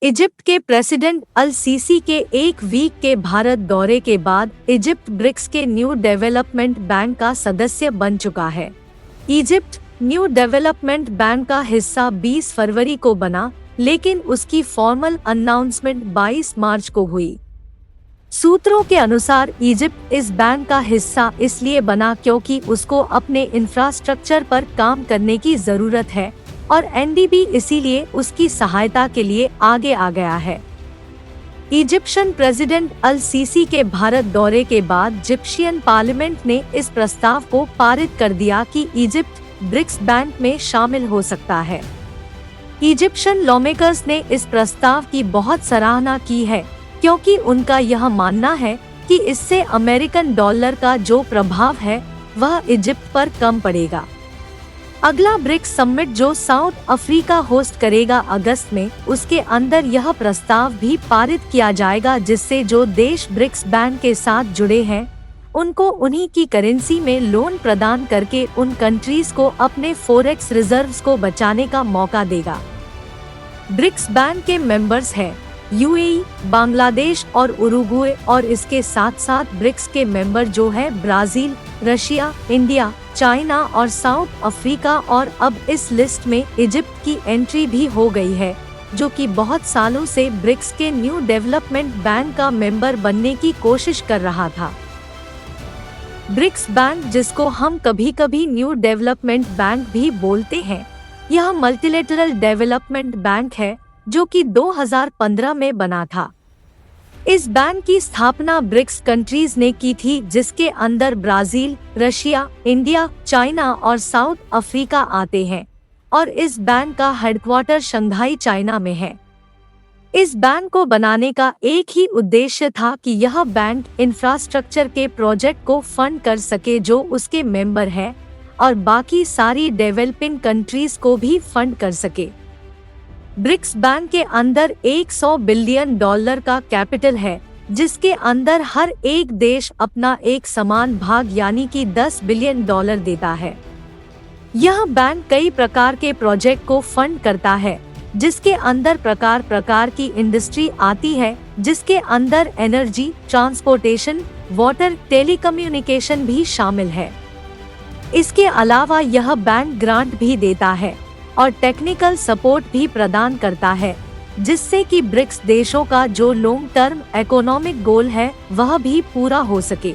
Egypt के president अल CC के एक वीक के भारत दौरे के बाद इजिप्ट ब्रिक्स के न्यू डेवलपमेंट बैंक का सदस्य बन चुका है। इजिप्ट न्यू डेवलपमेंट बैंक का हिस्सा 20 फरवरी को बना, लेकिन उसकी फॉर्मल अनाउंसमेंट 22 मार्च को हुई। सूत्रों के अनुसार इजिप्ट इस बैंक का हिस्सा इसलिए बना क्योंकि उसको अपने इंफ्रास्ट्रक्चर पर काम करने की जरूरत है और एनडीबी इसीलिए उसकी सहायता के लिए आगे आ गया है। इजिप्शियन प्रेसिडेंट अल सीसी के भारत दौरे के बाद इजिप्शियन पार्लियामेंट ने इस प्रस्ताव को पारित कर दिया कि इजिप्ट ब्रिक्स बैंक में शामिल हो सकता है। इजिप्शियन लॉमेकर्स ने इस प्रस्ताव की बहुत सराहना की है क्योंकि उनका यह मानना है कि इससे अमेरिकन डॉलर का जो प्रभाव है वह इजिप्ट पर कम पड़ेगा। अगला ब्रिक्स समिट जो साउथ अफ्रीका होस्ट करेगा अगस्त में, उसके अंदर यह प्रस्ताव भी पारित किया जाएगा जिससे जो देश ब्रिक्स बैंक के साथ जुड़े हैं उनको उन्हीं की करेंसी में लोन प्रदान करके उन कंट्रीज को अपने फॉरेक्स रिजर्व्स को बचाने का मौका देगा। ब्रिक्स बैंक के मेंबर्स हैं यूएई, बांग्लादेश और उरुग्वे और इसके साथ साथ ब्रिक्स के मेंबर जो है ब्राजील, रशिया, इंडिया, चाइना और साउथ अफ्रीका। और अब इस लिस्ट में इजिप्ट की एंट्री भी हो गई है जो कि बहुत सालों से ब्रिक्स के न्यू डेवलपमेंट बैंक का मेंबर बनने की कोशिश कर रहा था। ब्रिक्स बैंक, जिसको हम कभी कभी न्यू डेवलपमेंट बैंक भी बोलते हैं, यह मल्टीलेटरल डेवलपमेंट बैंक है जो कि 2015 में बना था। इस बैंक की स्थापना ब्रिक्स कंट्रीज ने की थी जिसके अंदर ब्राजील, रशिया, इंडिया, चाइना और साउथ अफ्रीका आते हैं और इस बैंक का हेडक्वार्टर शंघाई, चाइना में है। इस बैंक को बनाने का एक ही उद्देश्य था कि यह बैंक इंफ्रास्ट्रक्चर के प्रोजेक्ट को फंड कर सके जो उसके मेंबर है और बाकी सारी डेवलपिंग कंट्रीज को भी फंड कर सके। ब्रिक्स बैंक के अंदर $100 बिलियन का कैपिटल है जिसके अंदर हर एक देश अपना एक समान भाग यानी कि $10 बिलियन देता है। यह बैंक कई प्रकार के प्रोजेक्ट को फंड करता है जिसके अंदर प्रकार प्रकार की इंडस्ट्री आती है, जिसके अंदर एनर्जी, ट्रांसपोर्टेशन, वाटर, टेलीकम्युनिकेशन भी शामिल है। इसके अलावा यह बैंक ग्रांट भी देता है और टेक्निकल सपोर्ट भी प्रदान करता है जिससे कि ब्रिक्स देशों का जो लॉन्ग टर्म इकोनॉमिक गोल है वह भी पूरा हो सके।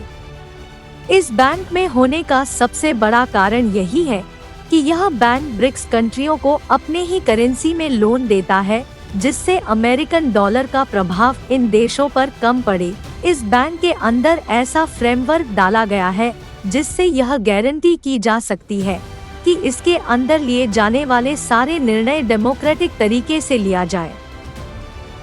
इस बैंक में होने का सबसे बड़ा कारण यही है कि यह बैंक ब्रिक्स कंट्रियों को अपने ही करेंसी में लोन देता है जिससे अमेरिकन डॉलर का प्रभाव इन देशों पर कम पड़े। इस बैंक के अंदर ऐसा फ्रेमवर्क डाला गया है जिससे यह गारंटी की जा सकती है कि इसके अंदर लिए जाने वाले सारे निर्णय डेमोक्रेटिक तरीके से लिया जाए।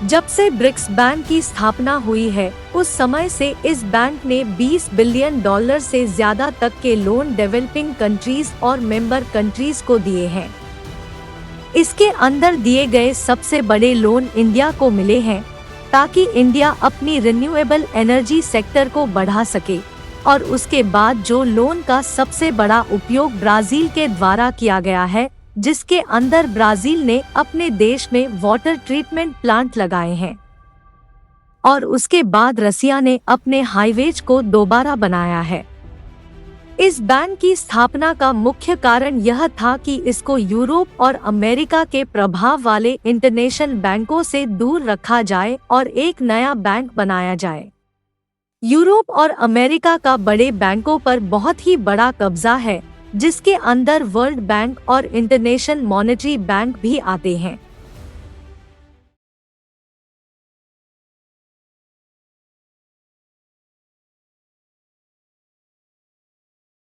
जब से ब्रिक्स बैंक की स्थापना हुई है उस समय से इस बैंक ने $20 बिलियन से ज्यादा तक के लोन डेवलपिंग कंट्रीज और मेंबर कंट्रीज को दिए हैं। इसके अंदर दिए गए सबसे बड़े लोन इंडिया को मिले हैं ताकि इंडिया अपनी रिन्यूएबल एनर्जी सेक्टर को बढ़ा सके और उसके बाद जो लोन का सबसे बड़ा उपयोग ब्राजील के द्वारा किया गया है जिसके अंदर ब्राजील ने अपने देश में वाटर ट्रीटमेंट प्लांट लगाए हैं और उसके बाद रसिया ने अपने हाईवेज को दोबारा बनाया है। इस बैंक की स्थापना का मुख्य कारण यह था कि इसको यूरोप और अमेरिका के प्रभाव वाले इंटरनेशनल बैंकों से दूर रखा जाए और एक नया बैंक बनाया जाए। यूरोप और अमेरिका का बड़े बैंकों पर बहुत ही बड़ा कब्जा है जिसके अंदर वर्ल्ड बैंक और इंटरनेशनल मॉनेटरी बैंक भी आते हैं।